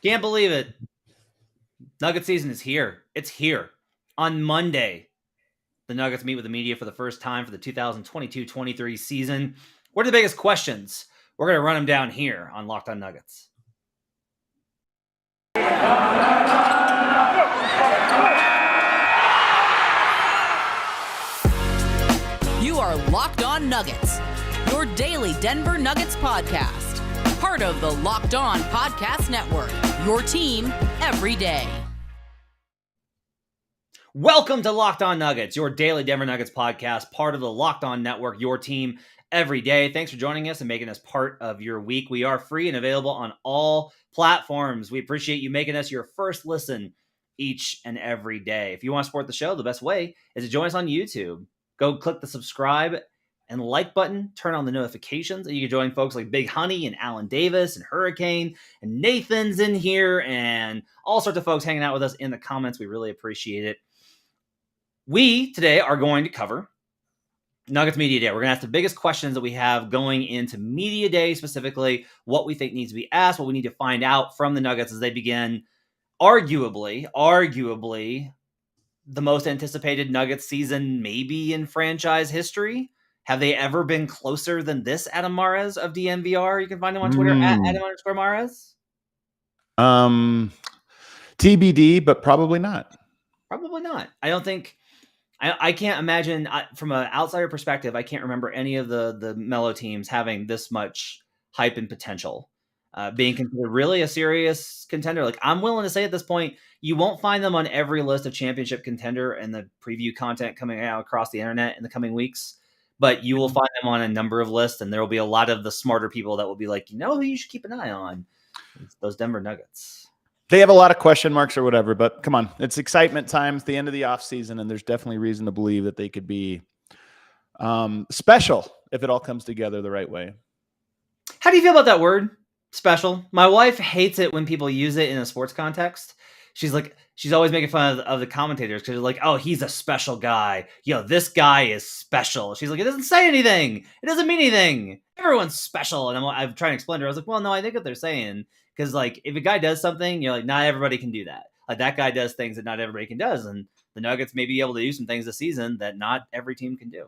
Can't believe it. Nugget season is here. It's here. On Monday, the Nuggets meet with the media for the first time for the 2022-23 season. What are the biggest questions? We're going to run them down here on Locked On Nuggets. You are Locked On Nuggets, your daily Denver Nuggets podcast. Part of the Locked On Podcast Network, your team every day. Welcome to Locked On Nuggets, your daily Denver Nuggets podcast, part of the Locked On Network, your team every day. Thanks for joining us and making us part of your week. We are free and available on all platforms. We appreciate you making us your first listen each and every day. If you want to support the show, the best way is to join us on YouTube. Go click the subscribe and like button, turn on the notifications, and you can join folks like Big Honey and Alan Davis and Hurricane and Nathan's in here and all sorts of folks hanging out with us in the comments. We really appreciate it. We today are going to cover Nuggets Media Day. We're going to ask the biggest questions that we have going into Media Day, specifically what we think needs to be asked, what we need to find out from the Nuggets as they begin arguably the most anticipated Nuggets season maybe in franchise history. Have they ever been closer than this, Adam Mares of DNVR? You can find him on Twitter at Adam_Mares. TBD, but probably not. Probably not. I don't think... I can't imagine, from an outsider perspective, I can't remember any of the Melo teams having this much hype and potential, being considered really a serious contender. Like, I'm willing to say at this point, you won't find them on every list of championship contender and the preview content coming out across the internet in the coming weeks, but you will find them on a number of lists, and there will be a lot of the smarter people that will be like, you know who you should keep an eye on? It's those Denver Nuggets. They have a lot of question marks or whatever, but come on. It's excitement time. It's the end of the offseason, and there's definitely reason to believe that they could be special if it all comes together the right way. How do you feel about that word, special? My wife hates it when people use it in a sports context. She's always making fun of the commentators because they're like, oh, he's a special guy. Yo, this guy is special. She's like, it doesn't say anything. It doesn't mean anything. Everyone's special. And I'm trying to explain to her. I was like, well, no, I think what they're saying. Because, like, if a guy does something, you're like, not everybody can do that. Like, that guy does things that not everybody can do. And the Nuggets may be able to do some things this season that not every team can do.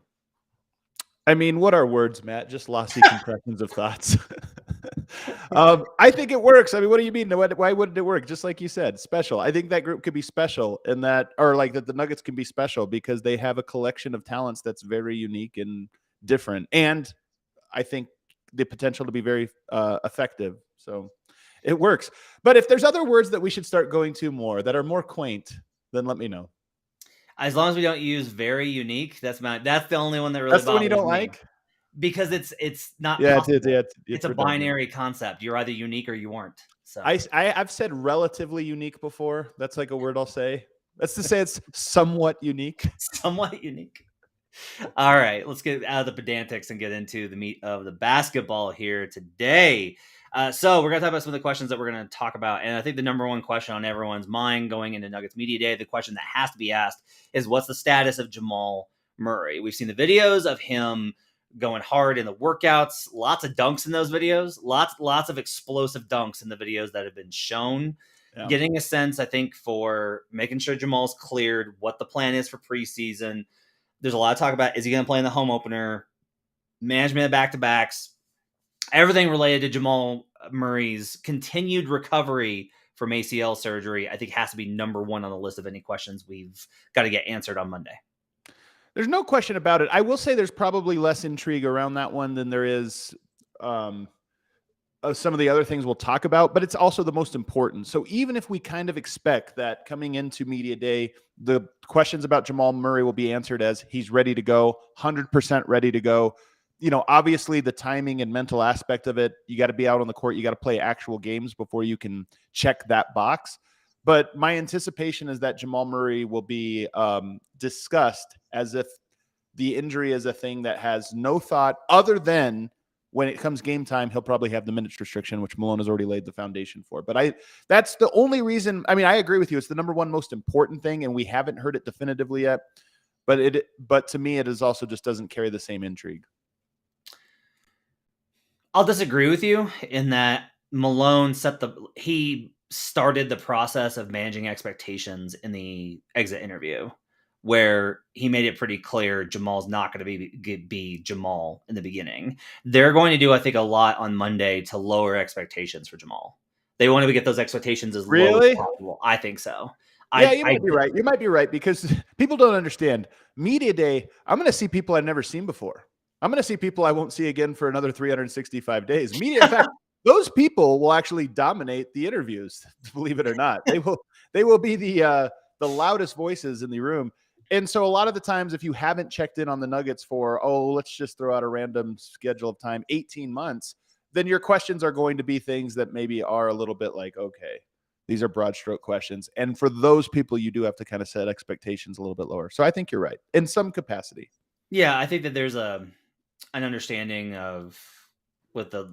I mean, what are words, Matt? Just lossy compressions of thoughts. I think it works. I mean, what do you mean? Why wouldn't it work? Just like you said, special. I think that group could be special in that, or like that the Nuggets can be special because they have a collection of talents that's very unique and different. And I think the potential to be very effective. So it works. But if there's other words that we should start going to more that are more quaint, then let me know. As long as we don't use very unique, that's the only one that really That's the one you don't like? Because it's not it's a binary concept. You're either unique or you aren't. So I've said relatively unique before. That's like a word I'll say. That's to say it's somewhat unique. Somewhat unique. All right, let's get out of the pedantics and get into the meat of the basketball here today. So we're going to talk about some of the questions that we're going to talk about. And I think the number one question on everyone's mind going into Nuggets Media Day, the question that has to be asked is, what's the status of Jamal Murray? We've seen the videos of him going hard in the workouts, lots of dunks in those videos, lots of explosive dunks in the videos that have been shown. Yeah. Getting a sense, I think, for making sure Jamal's cleared, what the plan is for preseason. There's a lot of talk about, is he going to play in the home opener, management of back-to-backs, everything related to Jamal Murray's continued recovery from ACL surgery, I think has to be number one on the list of any questions we've got to get answered on Monday. There's no question about it. I will say there's probably less intrigue around that one than there is of some of the other things we'll talk about, but it's also the most important. So even if we kind of expect that coming into Media Day, the questions about Jamal Murray will be answered as he's ready to go, 100% ready to go. You know, obviously the timing and mental aspect of it, you got to be out on the court. You got to play actual games before you can check that box. But my anticipation is that Jamal Murray will be discussed as if the injury is a thing that has no thought other than when it comes game time, he'll probably have the minutes restriction, which Malone has already laid the foundation for. But that's the only reason. I mean, I agree with you. It's the number one most important thing, and we haven't heard it definitively yet. But to me, it is also just doesn't carry the same intrigue. I'll disagree with you in that Malone he started the process of managing expectations in the exit interview, where he made it pretty clear Jamal's not going to be Jamal in the beginning. They're going to do, I think, a lot on Monday to lower expectations for Jamal. They want to get those expectations as low as possible. I think so. Yeah, you might be right. You might be right, because people don't understand. Media day, I'm going to see people I've never seen before. I'm going to see people I won't see again for another 365 days. Media, in fact, those people will actually dominate the interviews, believe it or not. They will be the loudest voices in the room. And so a lot of the times, if you haven't checked in on the Nuggets for, let's just throw out a random schedule of time, 18 months, then your questions are going to be things that maybe are a little bit like, okay, these are broad stroke questions. And for those people, you do have to kind of set expectations a little bit lower. So I think you're right in some capacity. Yeah, I think that there's an understanding of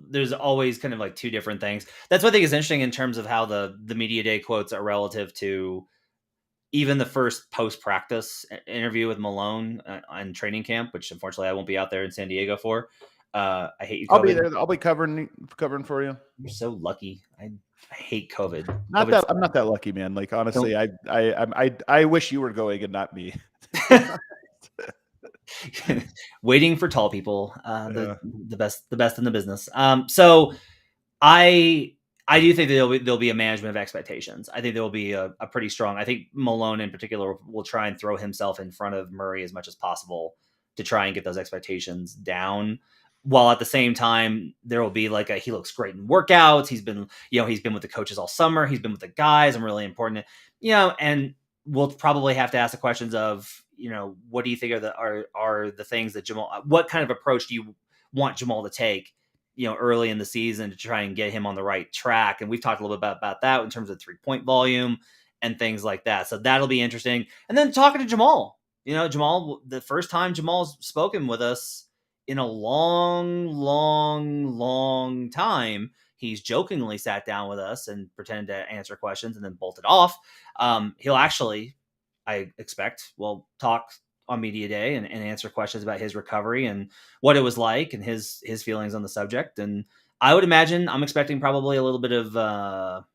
there's always kind of like two different things. That's what I think is interesting in terms of how the media day quotes are relative to even the first post-practice interview with Malone on training camp, which unfortunately I won't be out there in San Diego for. I hate you, COVID. I'll be there. I'll be covering for you. You're so lucky. I hate COVID. I'm not that lucky, man. Like, honestly, I wish you were going and not me. Waiting for tall people, the best in the business. So I do think there'll be a management of expectations. I think there will be a pretty strong. I think Malone in particular will try and throw himself in front of Murray as much as possible to try and get those expectations down. While at the same time, there will be like he looks great in workouts. He's been with the coaches all summer. He's been with the guys. I'm really important, and we'll probably have to ask the questions of, what do you think are the things that Jamal, what kind of approach do you want Jamal to take, early in the season to try and get him on the right track? And we've talked a little bit about that in terms of 3-point volume and things like that. So that'll be interesting. And then talking to Jamal, Jamal, the first time Jamal's spoken with us in a long time, he's jokingly sat down with us and pretended to answer questions and then bolted off. He'll actually, I expect, will talk on media day and answer questions about his recovery and what it was like and his feelings on the subject. And I would imagine I'm expecting probably a little bit of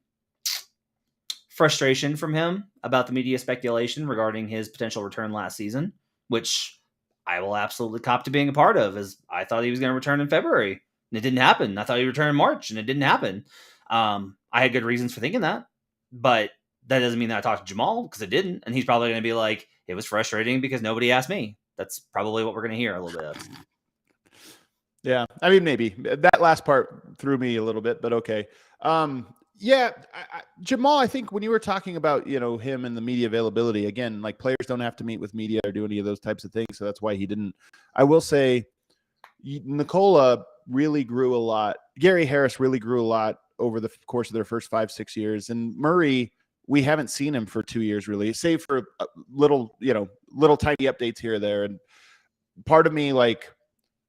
frustration from him about the media speculation regarding his potential return last season, which I will absolutely cop to being a part of, as I thought he was going to return in February and it didn't happen. I thought he'd return in March and it didn't happen. I had good reasons for thinking that, but that doesn't mean that I talked to Jamal, because it didn't. And he's probably going to be like, it was frustrating because nobody asked me. That's probably what we're going to hear a little bit of. Yeah. I mean, maybe that last part threw me a little bit, but okay. Jamal, I think when you were talking about, him and the media availability, again, like, players don't have to meet with media or do any of those types of things. So that's why he didn't. I will say Nikola really grew a lot. Gary Harris really grew a lot over the course of their first 5-6 years. And Murray, we haven't seen him for 2 years, really, save for little tiny updates here or there. And part of me, like,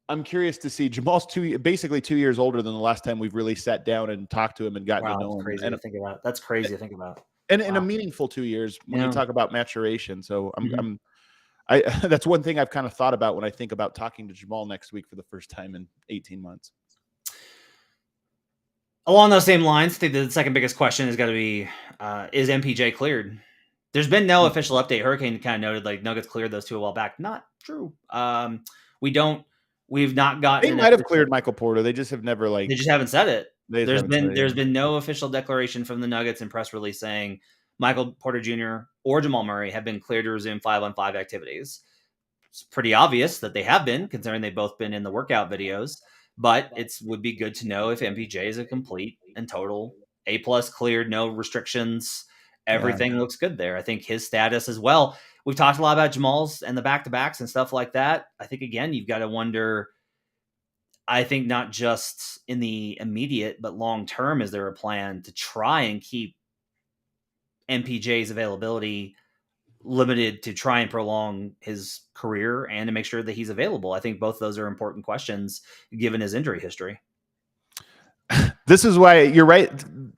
I'm curious to see. Jamal's basically 2 years older than the last time we've really sat down and talked to him and gotten to know him. Crazy to think about. That's crazy to think about. And in a meaningful 2 years when you talk about maturation. So that's one thing I've kind of thought about when I think about talking to Jamal next week for the first time in 18 months. Along those same lines, I think the second biggest question is going to be, is MPJ cleared? There's been no official update. Hurricane kind of noted like Nuggets cleared those two a while back. Not true. We've not gotten. They might have cleared Michael Porter. They just have never they just haven't said it. There's been no official declaration from the Nuggets in press release saying Michael Porter Jr. or Jamal Murray have been cleared to resume 5-on-5 activities. It's pretty obvious that they have been, considering they've both been in the workout videos. But it would be good to know if MPJ is a complete and total A+ cleared, no restrictions. Everything looks good there. I think his status as well. We've talked a lot about Jamal's and the back-to-backs and stuff like that. I think, again, you've got to wonder, I think not just in the immediate, but long-term, is there a plan to try and keep MPJ's availability limited to try and prolong his career and to make sure that he's available? I think both of those are important questions given his injury history. This is why you're right.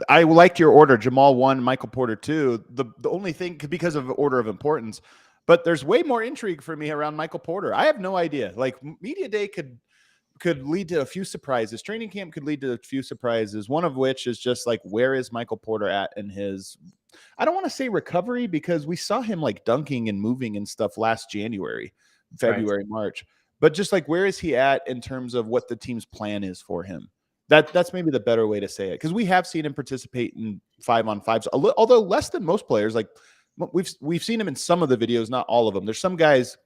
I liked your order. Jamal 1, Michael Porter 2. The only thing, because of order of importance, but there's way more intrigue for me around Michael Porter. I have no idea. Like, media day could could lead to a few surprises. Training camp could lead to a few surprises, one of which is just like, where is Michael Porter at in his, I don't want to say recovery, because we saw him like dunking and moving and stuff last January, February, right. March. But just like, where is he at in terms of what the team's plan is for him? That's maybe the better way to say it, because we have seen him participate in 5-on-5s, although less than most players. Like we've seen him in some of the videos, not all of them. There's some guys,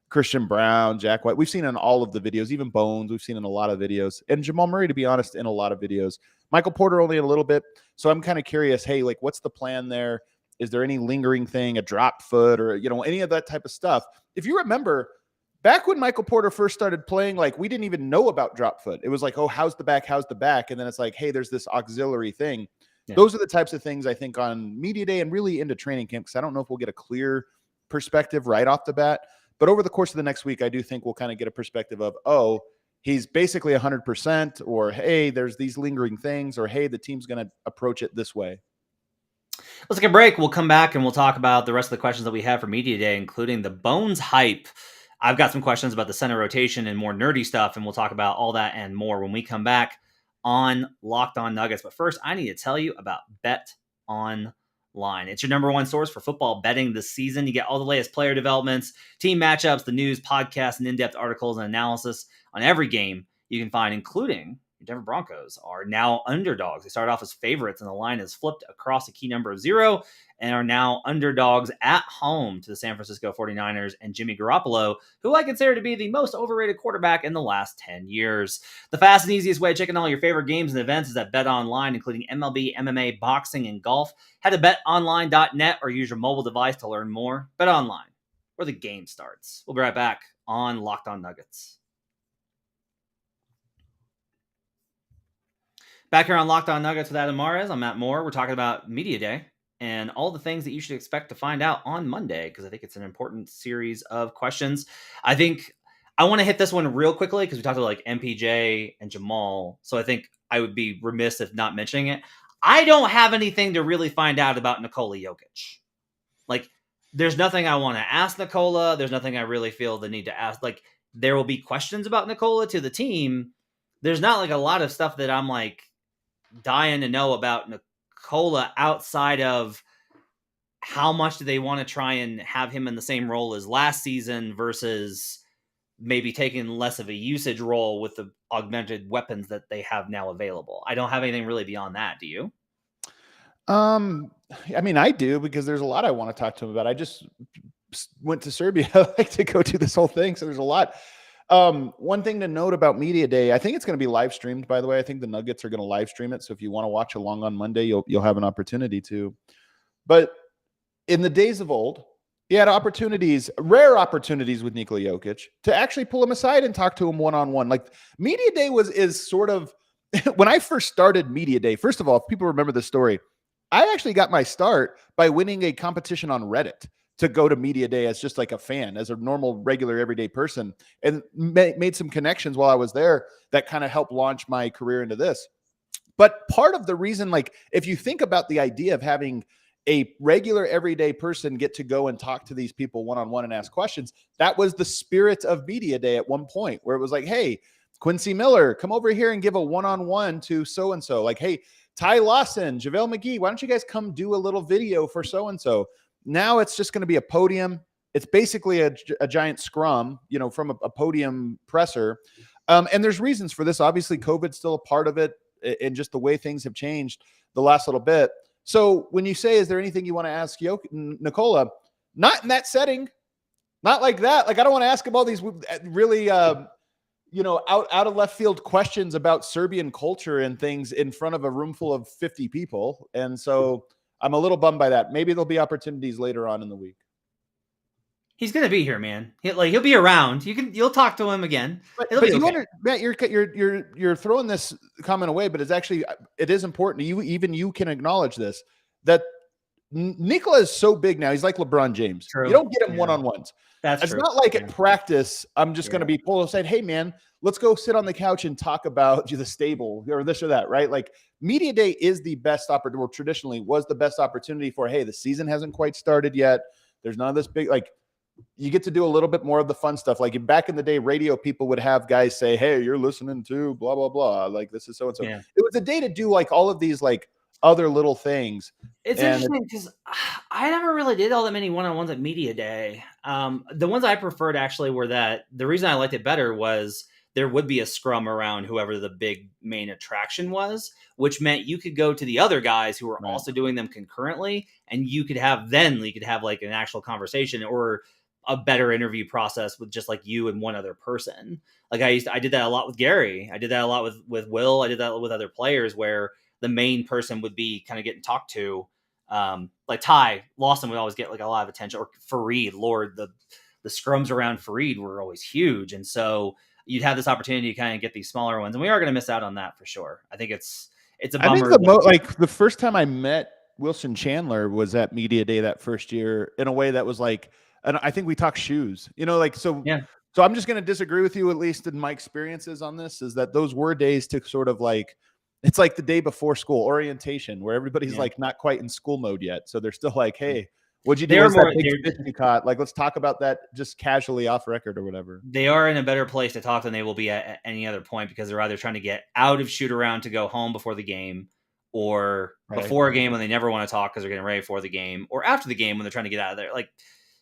Christian Brown, Jack White, we've seen in all of the videos, even Bones, we've seen in a lot of videos, and Jamal Murray, to be honest, in a lot of videos. Michael Porter only a little bit. So I'm kind of curious, hey, like, what's the plan there? Is there any lingering thing, a drop foot, or, any of that type of stuff? If you remember, back when Michael Porter first started playing, like, we didn't even know about drop foot. It was like, oh, how's the back? How's the back? And then it's like, hey, there's this auxiliary thing. Yeah. Those are the types of things I think on media day and really into training camp, because I don't know if we'll get a clear perspective right off the bat. But over the course of the next week, I do think we'll kind of get a perspective of, oh, he's basically 100%, or, hey, there's these lingering things, or, hey, the team's going to approach it this way. Let's take a break. We'll come back and we'll talk about the rest of the questions that we have for Media Day, including the Bones hype. I've got some questions about the center rotation and more nerdy stuff, and we'll talk about all that and more when we come back on Locked On Nuggets. But first, I need to tell you about BetOnline. It's your number one source for football betting this season. You get all the latest player developments, team matchups, the news, podcasts, and in-depth articles and analysis on every game you can find, including your Denver Broncos are now underdogs. They started off as favorites, and the line has flipped across a key number of 0 and are now underdogs at home to the San Francisco 49ers and Jimmy Garoppolo, who I consider to be the most overrated quarterback in the last 10 years. The fast and easiest way to check in all your favorite games and events is at BetOnline, including MLB, MMA, boxing, and golf. Head to betonline.net or use your mobile device to learn more. BetOnline, where the game starts. We'll be right back on Locked On Nuggets. Back here on Locked On Nuggets with Adam Mares, I'm Matt Moore. We're talking about Media Day and all the things that you should expect to find out on Monday, because I think it's an important series of questions. I think I want to hit this one real quickly because we talked about like MPJ and Jamal, so I think I would be remiss if not mentioning it. I don't have anything to really find out about Nikola Jokic. Like, there's nothing I want to ask Nikola. There's nothing I really feel the need to ask. Like, there will be questions about Nikola to the team. There's not like a lot of stuff that I'm like dying to know about Nikola outside of how much do they want to try and have him in the same role as last season versus maybe taking less of a usage role with the augmented weapons that they have now available. I don't have anything really beyond that. Do you? I mean, I do, because there's a lot I want to talk to him about. I just went to Serbia. I like to go do this whole thing. So there's a lot. One thing to note about Media Day, I think it's going to be live streamed, by the way. I think the Nuggets are going to live stream it. So if you want to watch along on Monday, you'll have an opportunity to. But in the days of old, he had opportunities, rare opportunities with Nikola Jokic to actually pull him aside and talk to him one-on-one. Like, Media Day is sort of, when I first started Media Day, first of all, if people remember the story, I actually got my start by winning a competition on Reddit to go to Media Day as just like a fan, as a normal, regular, everyday person, and made some connections while I was there that kind of helped launch my career into this. But part of the reason, like, if you think about the idea of having a regular, everyday person get to go and talk to these people one-on-one and ask questions, that was the spirit of Media Day at one point, where it was like, hey, Quincy Miller, come over here and give a one-on-one to so-and-so. Like, hey, Ty Lawson, JaVale McGee, why don't you guys come do a little video for so-and-so? Now it's just going to be a podium. It's basically a giant scrum, from a podium presser. And there's reasons for this. Obviously, COVID's still a part of it, and just the way things have changed the last little bit. So when you say, is there anything you want to ask Nikola? Not in that setting. Not like that. Like, I don't want to ask him all these really, out of left field questions about Serbian culture and things in front of a room full of 50 people. And so I'm a little bummed by that. Maybe there'll be opportunities later on in the week. He's gonna be here, man. He'll be around. You'll talk to him again. But Matt, you're throwing this comment away, but it is important. You can acknowledge this, that Nikola is so big now. He's like LeBron James. True. You don't get him one-on-ones. It's true. Not like at practice, I'm just going to be pulled aside. Hey, man, let's go sit on the couch and talk about the stable or this or that, right? Like, Media Day is the best opportunity, or traditionally was the best opportunity for, hey, the season hasn't quite started yet. There's none of this big, like, you get to do a little bit more of the fun stuff. Like back in the day, radio people would have guys say, "Hey, you're listening to blah, blah, blah. Like this is so-and-so." Yeah. It was a day to do like all of these like other little things. It's interesting because I never really did all that many one-on-ones at Media Day. The ones I preferred actually were that the reason I liked it better was there would be a scrum around whoever the big main attraction was, which meant you could go to the other guys who were Right. also doing them concurrently, and you could have like an actual conversation or a better interview process with just like you and one other person. Like I did that a lot with Gary. I did that a lot with Will. I did that with other players where the main person would be kind of getting talked to. Like Ty Lawson would always get like a lot of attention, or Fareed. Lord, the scrums around Fareed were always huge, and so you'd have this opportunity to kind of get these smaller ones, and we are going to miss out on that for sure. I think it's a bummer. I think like the first time I met Wilson Chandler was at Media Day that first year in a way that was like, and I think we talked shoes, like, so, yeah. So I'm just going to disagree with you, at least in my experiences on this, is that those were days to sort of like, it's like the day before school orientation where everybody's like not quite in school mode yet. So they're still like, hey, what'd you do? That big fish you caught? Like, let's talk about that just casually off record or whatever. They are in a better place to talk than they will be at any other point because they're either trying to get out of shoot around to go home before the game, or before a game when they never want to talk because they're getting ready for the game, or after the game when they're trying to get out of there. Like,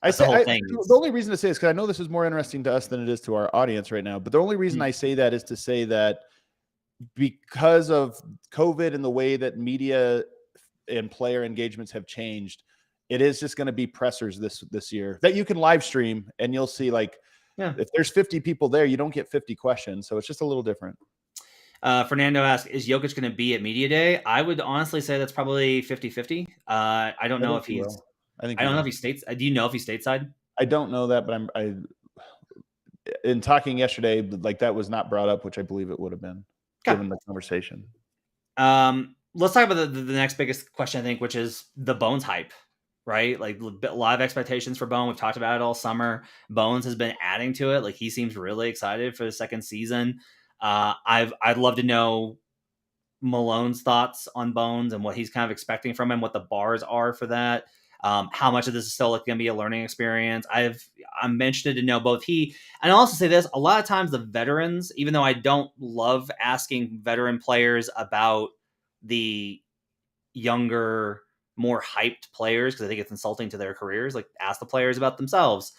the only reason to say is because I know this is more interesting to us than it is to our audience right now. But the only reason I say that is to say that because of COVID and the way that media and player engagements have changed, it is just going to be pressers this year that you can live stream, and you'll see like, if there's 50 people there, you don't get 50 questions. So it's just a little different. Fernando asks, is Jokic going to be at Media Day? I would honestly say that's probably 50-50. I don't know if he's I don't know if he states. Do you know if he's stateside? I don't know that, but in talking yesterday, like that was not brought up, which I believe it would have been given the conversation. Let's talk about the next biggest question, I think, which is the Bones hype, right? Like a lot of expectations for Bones. We've talked about it all summer. Bones has been adding to it. Like he seems really excited for the second season. I'd love to know Malone's thoughts on Bones and what he's kind of expecting from him, what the bars are for that. How much of this is still like going to be a learning experience. I'm interested to know both he, and I'll also say this, a lot of times the veterans, even though I don't love asking veteran players about the younger, more hyped players, because I think it's insulting to their careers, like ask the players about themselves.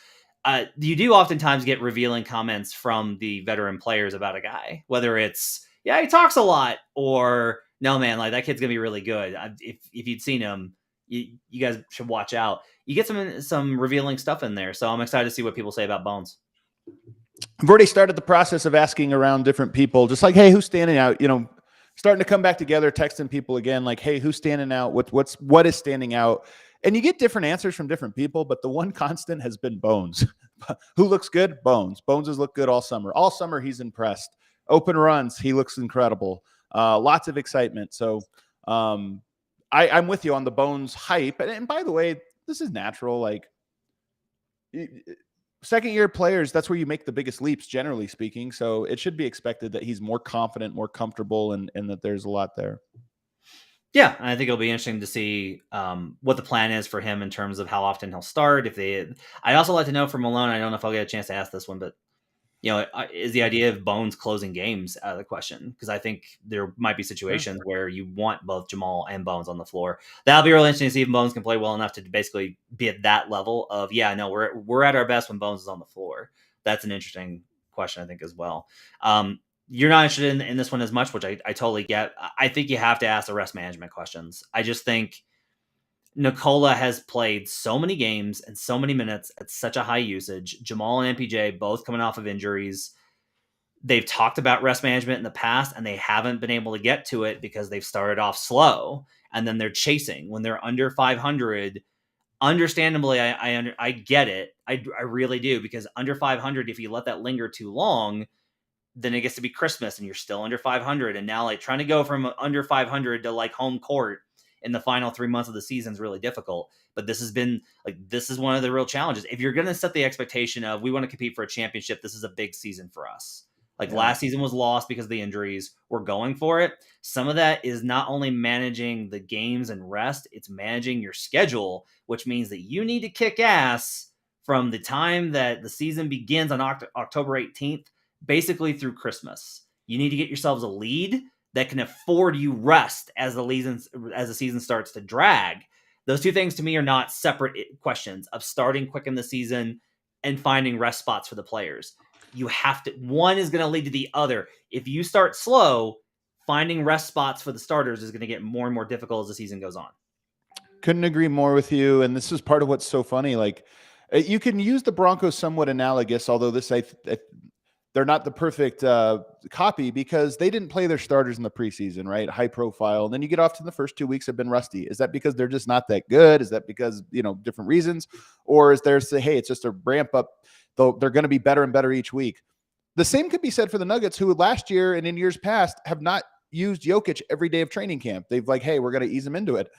You do oftentimes get revealing comments from the veteran players about a guy, whether it's, yeah, he talks a lot, or no, man, like that kid's going to be really good. If you'd seen him, you guys should watch out. You get some revealing stuff in there. So I'm excited to see what people say about Bones. I've already started the process of asking around different people, just like, hey, who's standing out? Starting to come back together, texting people again, like, hey, who's standing out? What is standing out? And you get different answers from different people, but the one constant has been Bones. Who looks good? Bones. Bones has looked good all summer. All summer, he's impressed. Open runs, he looks incredible. Lots of excitement. So I'm with you on the Bones hype. And by the way, this is natural. Like second-year players, that's where you make the biggest leaps, generally speaking. So it should be expected that he's more confident, more comfortable, and that there's a lot there. Yeah, and I think it'll be interesting to see what the plan is for him in terms of how often he'll start. I'd also like to know from Malone, I don't know if I'll get a chance to ask this one, but is the idea of Bones closing games out of the question? Because I think there might be situations where you want both Jamal and Bones on the floor. That'll be really interesting to see if Bones can play well enough to basically be at that level of, we're at our best when Bones is on the floor. That's an interesting question, I think, as well. You're not interested in this one as much, which I totally get. I think you have to ask the rest management questions. I just think Nikola has played so many games and so many minutes at such a high usage. Jamal and MPJ both coming off of injuries. They've talked about rest management in the past, and they haven't been able to get to it because they've started off slow, and then they're chasing. When they're under 500, understandably, I get it. I really do, because under 500, if you let that linger too long, then it gets to be Christmas and you're still under 500. And now like trying to go from under 500 to like home court in the final 3 months of the season is really difficult. But this is one of the real challenges. If you're going to set the expectation of, we want to compete for a championship, this is a big season for us. Last season was lost because of the injuries. We're going for it. Some of that is not only managing the games and rest, it's managing your schedule, which means that you need to kick ass from the time that the season begins on October 18th, basically through Christmas. You need to get yourselves a lead that can afford you rest as the season starts to drag. Those two things to me are not separate questions of starting quick in the season and finding rest spots for the players. You have to, one is going to lead to the other. If you start slow, finding rest spots for the starters is going to get more and more difficult as the season goes on. Couldn't agree more with you. And this is part of what's so funny. Like, you can use the Broncos somewhat analogous, although they're not the perfect copy because they didn't play their starters in the preseason, right? High profile. And then you get off to the first 2 weeks have been rusty. Is that because they're just not that good? Is that because, different reasons? Or is there hey, it's just a ramp up, though they're going to be better and better each week? The same could be said for the Nuggets, who last year and in years past have not used Jokic every day of training camp. They've hey, we're going to ease him into it.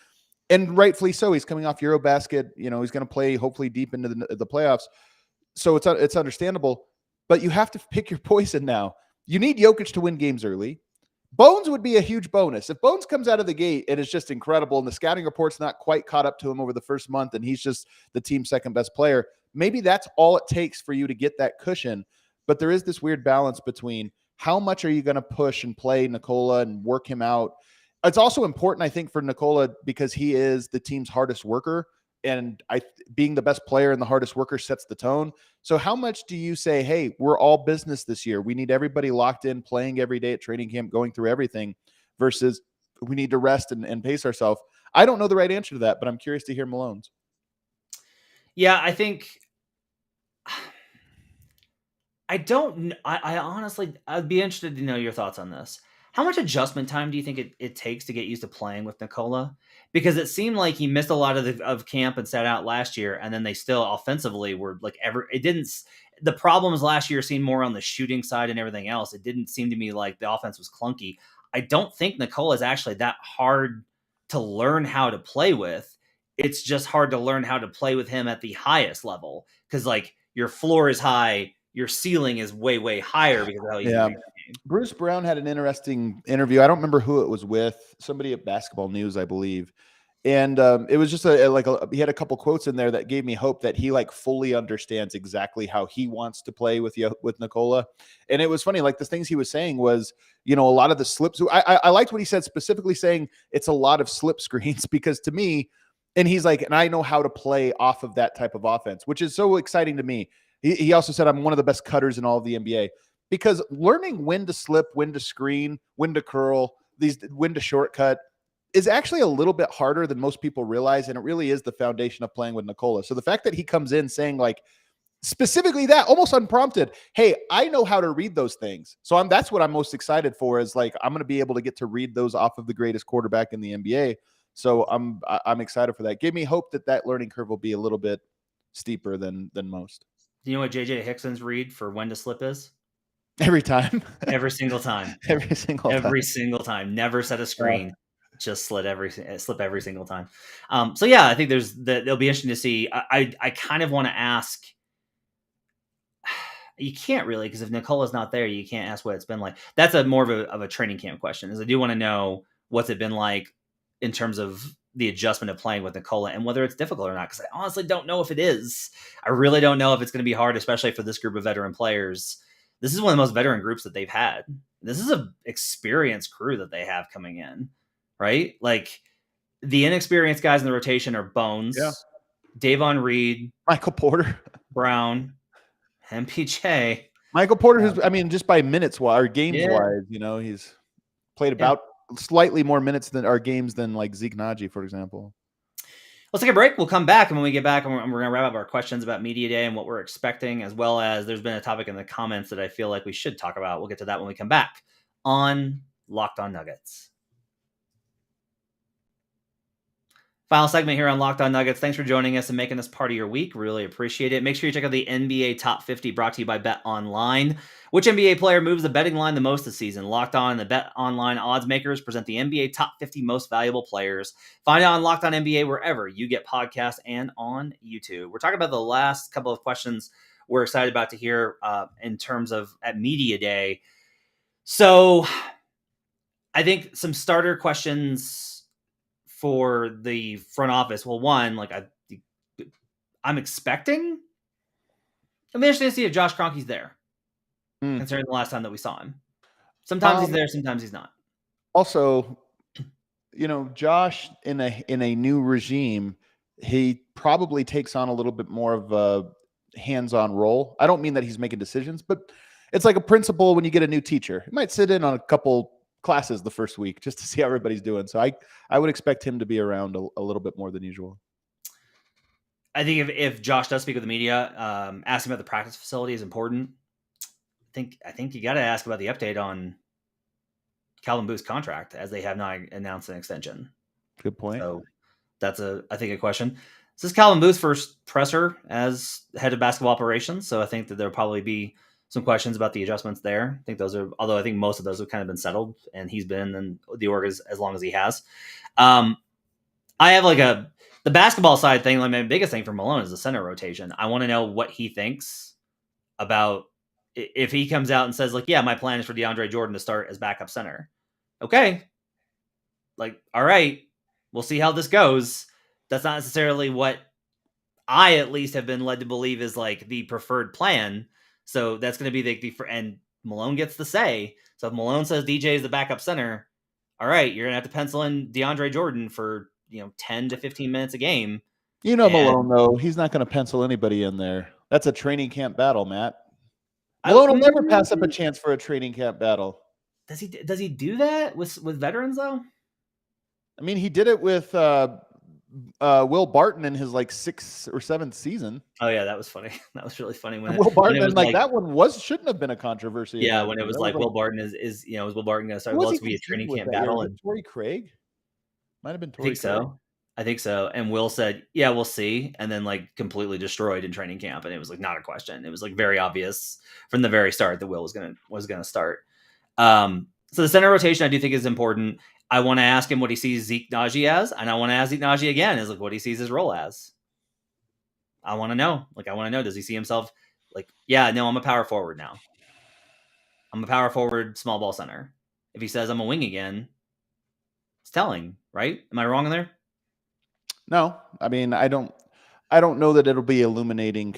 And rightfully so. He's coming off Eurobasket. He's going to play hopefully deep into the playoffs. So it's understandable. But you have to pick your poison now. You need Jokic to win games early. Bones would be a huge bonus. If Bones comes out of the gate and is just incredible and the scouting report's not quite caught up to him over the first month and he's just the team's second best player, maybe that's all it takes for you to get that cushion. But there is this weird balance between how much are you going to push and play Nikola and work him out. It's also important, I think, for Nikola because he is the team's hardest worker. And being the best player and the hardest worker sets the tone. So how much do you say, hey, we're all business this year. We need everybody locked in, playing every day at training camp, going through everything, versus we need to rest and pace ourselves? I don't know the right answer to that, but I'm curious to hear Malone's. Yeah, I think I honestly, I'd be interested to know your thoughts on this. How much adjustment time do you think it takes to get used to playing with Nikola? Because it seemed like he missed a lot of camp and sat out last year, and then they still offensively were the problems last year seemed more on the shooting side and everything else. It didn't seem to me like the offense was clunky. I don't think Nikola is actually that hard to learn how to play with. It's just hard to learn how to play with him at the highest level because your floor is high, your ceiling is way, way higher because of how he's doing. Bruce Brown had an interesting interview. I don't remember who it was with, somebody at Basketball News, I believe. And it was just he had a couple quotes in there that gave me hope that he fully understands exactly how he wants to play with Nikola. And it was funny, the things he was saying was, a lot of the slips. I liked what he said, specifically saying it's a lot of slip screens because to me, and he's and I know how to play off of that type of offense, which is so exciting to me. He also said, I'm one of the best cutters in all of the NBA. Because learning when to slip, when to screen, when to curl, when to shortcut is actually a little bit harder than most people realize. And it really is the foundation of playing with Nikola. So the fact that he comes in saying specifically that almost unprompted, hey, I know how to read those things. So that's what I'm most excited for is I'm going to be able to get to read those off of the greatest quarterback in the NBA. So I'm excited for that. Give me hope that learning curve will be a little bit steeper than most. Do you know what JJ Hickson's read for when to slip is? Every time. Every single time. Every single time. Never set a screen. Just slip every single time. So yeah, I think it'll be interesting to see. I kind of want to ask. You can't really, because if Nikola's not there, you can't ask what it's been like. That's more of a training camp question. Is I do want to know what's it been like in terms of the adjustment of playing with Nikola and whether it's difficult or not. Because I honestly don't know if it is. I really don't know if it's going to be hard, especially for this group of veteran players. This is one of the most veteran groups that they've had. This is an experienced crew that they have coming in, right? The inexperienced guys in the rotation are Bones, Davon Reed, Michael Porter Brown, MPJ. Michael Porter, who's, just by minutes or games wise, he's played about slightly more minutes than our games than Zeke Naji, for example. Let's take a break. We'll come back, and when we get back, we're going to wrap up our questions about Media Day and what we're expecting, as well as there's been a topic in the comments that I feel like we should talk about. We'll get to that when we come back on Locked On Nuggets. Final segment here on Locked On Nuggets. Thanks for joining us and making this part of your week. Really appreciate it. Make sure you check out the NBA Top 50 brought to you by BetOnline. Which NBA player moves the betting line the most this season? Locked On and the BetOnline odds makers present the NBA Top 50 most valuable players. Find out on Locked On NBA wherever you get podcasts and on YouTube. We're talking about the last couple of questions we're excited about to hear in terms of at Media Day. So I think some starter questions for the front office. Well, one, I'm expecting I'm interested to see if Josh Kroenke's there, considering the last time that we saw him. Sometimes he's there, sometimes he's not. Also, Josh in a new regime, he probably takes on a little bit more of a hands-on role. I don't mean that he's making decisions, but it's like a principal when you get a new teacher. He might sit in on a couple classes the first week just to see how everybody's doing. So I would expect him to be around a little bit more than usual. I think if Josh does speak with the media, asking about the practice facility is important. I think you got to ask about the update on Calvin Booth's contract, as they have not announced an extension. Good point. So that's I think a question. This is Calvin Booth's first presser as head of basketball operations, so I think that there'll probably be some questions about the adjustments there. I think although I think most of those have kind of been settled, and he's been in the org as long as he has. I have the basketball side thing. Like my biggest thing for Malone is the center rotation. I want to know what he thinks about if he comes out and says yeah, my plan is for DeAndre Jordan to start as backup center. Okay. All right, we'll see how this goes. That's not necessarily what I at least have been led to believe is the preferred plan. So that's going to be and Malone gets the say. So if Malone says DJ is the backup center, all right, you're going to have to pencil in DeAndre Jordan for 10 to 15 minutes a game. Malone, though, he's not going to pencil anybody in there. That's a training camp battle, Matt. Malone will never pass up a chance for a training camp battle. Does he do that with veterans though? I mean, he did it with Will Barton in his 6th or 7th season. Oh yeah, that was funny. That was really funny when Will Barton was that one shouldn't have been a controversy. Yeah, when it was Will Barton is Will Barton going to start? Well, it's be a training camp battle. And Torrey Craig might have been. I think so. And Will said, "Yeah, we'll see," and then completely destroyed in training camp, and it was not a question. It was very obvious from the very start that Will was gonna start. So the center rotation I do think is important. I want to ask him what he sees Zeke Naji as, and I want to ask Zeke Naji again is what he sees his role as. I want to know. Does he see himself I'm a power forward now. I'm a power forward, small ball center. If he says I'm a wing again, it's telling, right? Am I wrong in there? No, I mean, I don't know that it'll be illuminating.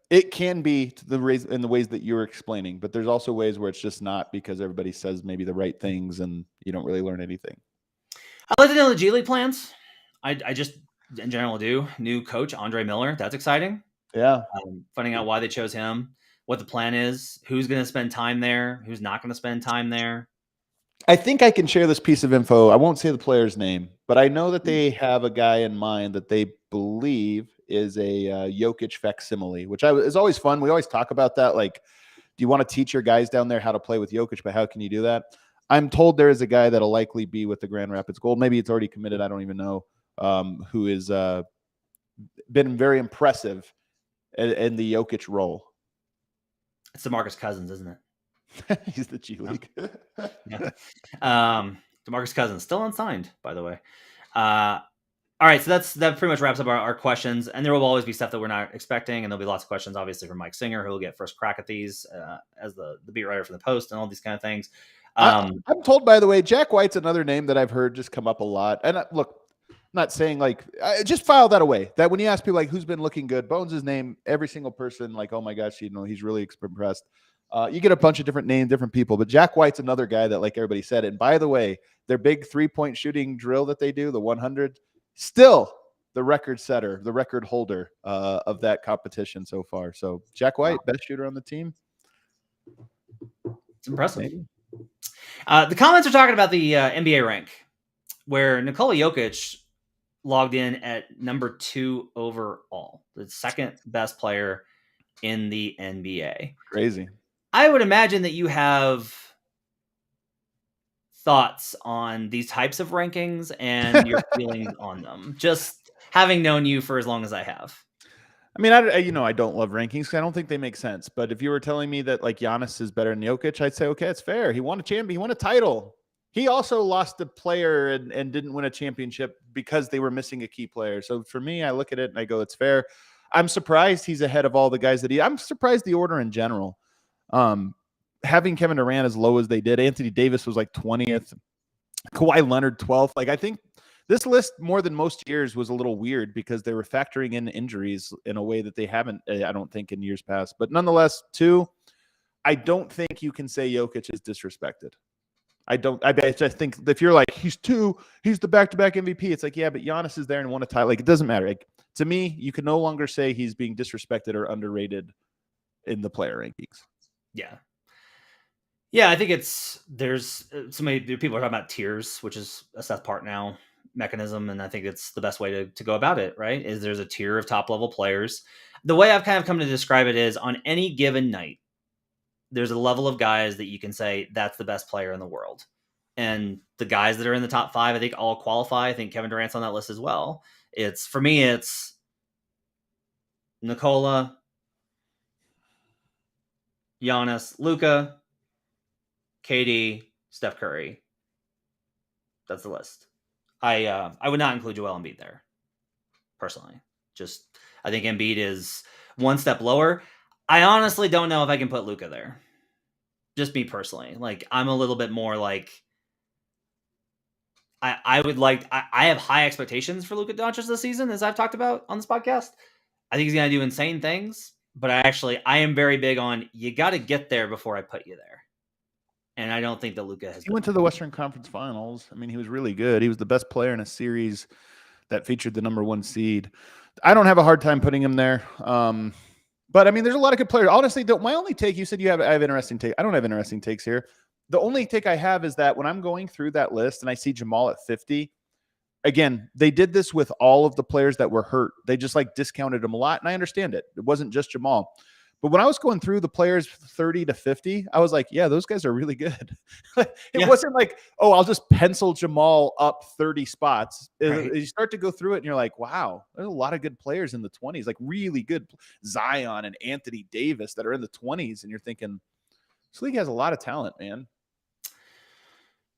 It can be in the ways that you're explaining, but there's also ways where it's just not, because everybody says maybe the right things and you don't really learn anything. I'd like to know the G League plans. I just, in general, do. New coach, Andre Miller. That's exciting. Yeah. Finding out why they chose him, what the plan is, who's going to spend time there, who's not going to spend time there. I think I can share this piece of info. I won't say the player's name, but I know that they have a guy in mind that they believe is a Jokic facsimile, which is always fun. We always talk about that. Do you want to teach your guys down there how to play with Jokic, but how can you do that? I'm told there is a guy that'll likely be with the Grand Rapids Gold. Maybe it's already committed. I don't even know. Who has been very impressive in the Jokic role. It's DeMarcus Cousins, isn't it? He's the G League. Yeah. DeMarcus Cousins still unsigned, by the way. All right, so that pretty much wraps up our questions, and there will always be stuff that we're not expecting, and there'll be lots of questions, obviously, from Mike Singer, who will get first crack at these as the beat writer for the Post and all these kind of things. I'm told, by the way, Jack White's another name that I've heard just come up a lot. And look, I'm not saying just file that away. That when you ask people who's been looking good, Bones' name, every single person oh my gosh, he's really impressed. You get a bunch of different names, different people, but Jack White's another guy that everybody said. And by the way, their big 3-point shooting drill that they do, the 100, still the record setter, the record holder of that competition so far. So Jack White, best shooter on the team. It's impressive. Maybe. The comments are talking about the NBA rank, where Nikola Jokic logged in at number 2 overall, the second best player in the NBA. Crazy. I would imagine that you have thoughts on these types of rankings and your feelings on them, just having known you for as long as I have. I mean, I don't love rankings because I don't think they make sense. But if you were telling me that Giannis is better than Jokic, I'd say, okay, it's fair. He won a champion. He won a title. He also lost a player and didn't win a championship because they were missing a key player. So for me, I look at it and I go, it's fair. I'm surprised he's ahead of all the guys I'm surprised the order in general. Having Kevin Durant as low as they did, Anthony Davis was 20th, Kawhi Leonard 12th. I think This list, more than most years, was a little weird because they were factoring in injuries in a way that they haven't, I don't think, in years past. But nonetheless, 2, I don't think you can say Jokic is disrespected. I just think if you're like, he's the back-to-back MVP, it's like, yeah, but Giannis is there and won a title. Like, it doesn't matter. Like, to me, you can no longer say he's being disrespected or underrated in the player rankings. Yeah. Yeah, I think there's so many people are talking about tiers, which is a Seth Partnow mechanism, and I think it's the best way to go about it, right? Is there's a tier of top-level players. The way I've kind of come to describe it is on any given night, there's a level of guys that you can say that's the best player in the world. And the guys that are in the top 5, I think all qualify. I think Kevin Durant's on that list as well. For me, it's Nikola, Giannis, Luka, KD, Steph Curry. That's the list. I would not include Joel Embiid there, personally. I think Embiid is one step lower. I honestly don't know if I can put Luka there. Just me personally. Like, I'm a little bit more like, I have high expectations for Luka Doncic this season, as I've talked about on this podcast. I think he's going to do insane things, but I am very big on, you got to get there before I put you there. And I don't think that Luka has. He went to the Western Conference Finals. I mean, he was really good. He was the best player in a series that featured the number 1 seed. I don't have a hard time putting him there. But I mean, there's a lot of good players. Honestly, my only take, you said I have interesting take. I don't have interesting takes here. The only take I have is that when I'm going through that list and I see Jamal at 50, again, they did this with all of the players that were hurt. They just like discounted them a lot. And I understand it. It wasn't just Jamal. But when I was going through the players 30 to 50, I was like, yeah, those guys are really good. It wasn't like, oh, I'll just pencil Jamal up 30 spots. Right. You start to go through it and you're like, wow, there's a lot of good players in the 20s, like really good Zion and Anthony Davis that are in the 20s. And you're thinking, this league has a lot of talent, man.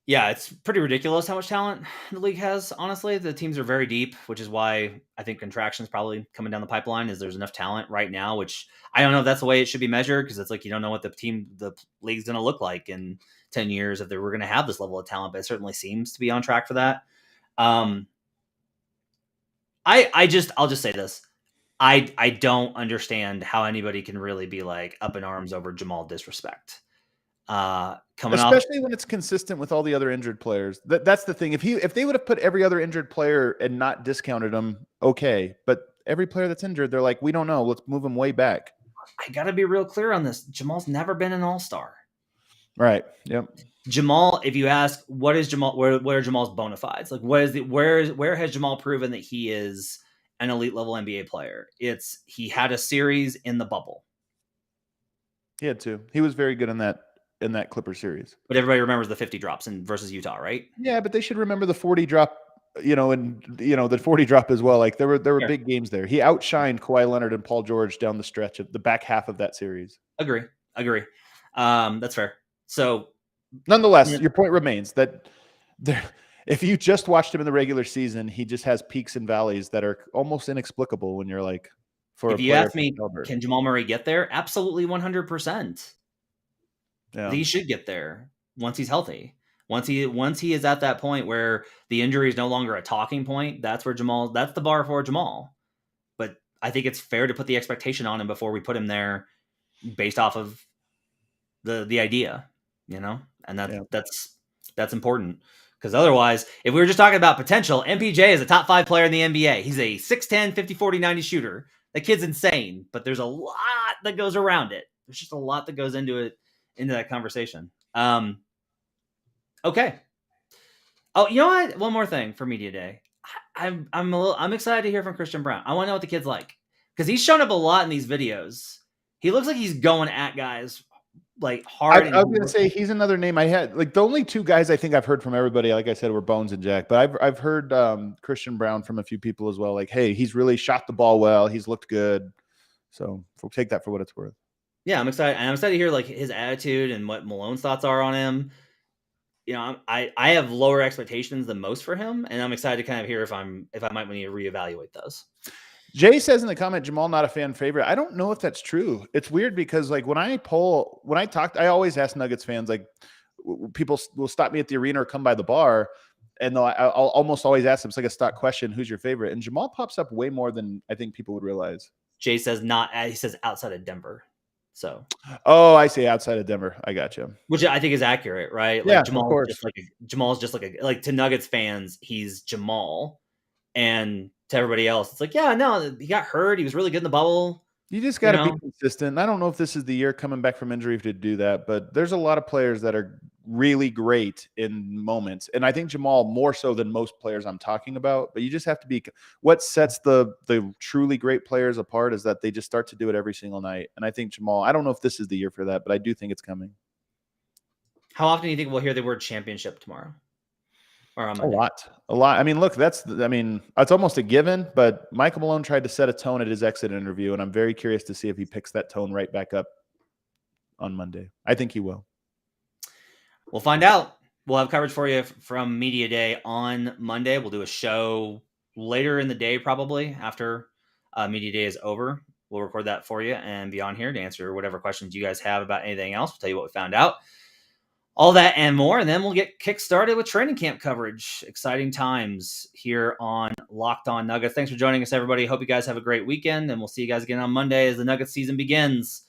Yeah, it's pretty ridiculous how much talent the league has. Honestly, the teams are very deep, which is why I think contraction is probably coming down the pipeline. Is there's enough talent right now, which I don't know if that's the way it should be measured, because it's like you don't know what the league's going to look like in 10 years if they were going to have this level of talent. But it certainly seems to be on track for that. I'll just say this: I don't understand how anybody can really be like up in arms over Jamal disrespect. Especially when it's consistent with all the other injured players. That's the thing. If they would have put every other injured player and not discounted them, okay. But every player that's injured, they're like, we don't know. Let's move them way back. I got to be real clear on this. Jamal's never been an all-star. Right. Yep. Jamal, if you ask, what is Jamal? What are Jamal's bona fides? Like, where has Jamal proven that he is an elite level NBA player? He had a series in the bubble. He had 2. He was very good in that Clipper series. But everybody remembers the 50 drops versus Utah, right? Yeah, but they should remember the 40 drop, the 40 drop as well. Like there were big games there. He outshined Kawhi Leonard and Paul George down the stretch of the back half of that series. Agree. That's fair. So nonetheless, your point remains that if you just watched him in the regular season, he just has peaks and valleys that are almost inexplicable when you're like, if you ask me, can Jamal Murray get there? Absolutely 100%. Yeah. He should get there once he's healthy. Once he is at that point where the injury is no longer a talking point, that's the bar for Jamal. But I think it's fair to put the expectation on him before we put him there based off of the idea, and that's important, because otherwise, if we were just talking about potential, MPJ is a top 5 player in the NBA. He's a 6'10", 50, 40, 90 shooter. The kid's insane, but there's a lot that goes around it. There's just a lot that goes into that conversation. Okay. Oh, you know what? One more thing for media day. I'm excited to hear from Christian Braun. I want to know what the kid's like, because he's shown up a lot in these videos. He looks like he's going at guys like hard. I was going to say he's another name I had. Like the only 2 guys I think I've heard from everybody, like I said, were Bones and Jack. But I've heard Christian Braun from a few people as well. Like, hey, he's really shot the ball well. He's looked good. So we'll take that for what it's worth. Yeah, I'm excited. And I'm excited to hear like his attitude and what Malone's thoughts are on him. I have lower expectations than most for him, and I'm excited to kind of hear if I might need to reevaluate those. Jay says in the comment, Jamal not a fan favorite. I don't know if that's true. It's weird because like when I talk, I always ask Nuggets fans, like people will stop me at the arena or come by the bar, and I'll almost always ask them, it's like a stock question, who's your favorite? And Jamal pops up way more than I think people would realize. Jay says not. He says outside of Denver. So. Oh, I see. Outside of Denver, I got you. Which I think is accurate, right? Yeah, Like of course. Jamal's just like to Nuggets fans, he's Jamal, and to everybody else, it's like, yeah, no, he got hurt. He was really good in the bubble. You just got to be consistent. I don't know if this is the year coming back from injury to do that, but there's a lot of players that are really great in moments. And I think Jamal more so than most players I'm talking about, but you just have to be, what sets the truly great players apart is that they just start to do it every single night. And I think Jamal, I don't know if this is the year for that, but I do think it's coming. How often do you think we'll hear the word championship tomorrow? Or on Monday? A lot. I mean, look, it's almost a given, but Michael Malone tried to set a tone at his exit interview, and I'm very curious to see if he picks that tone right back up on Monday. I think he will. We'll find out. We'll have coverage for you from Media Day on Monday. We'll do a show later in the day, probably after Media Day is over. We'll record that for you and be on here to answer whatever questions you guys have about anything else. We'll tell you what we found out. All that and more, and then we'll get kick-started with training camp coverage. Exciting times here on Locked On Nuggets. Thanks for joining us, everybody. Hope you guys have a great weekend, and we'll see you guys again on Monday as the Nuggets season begins.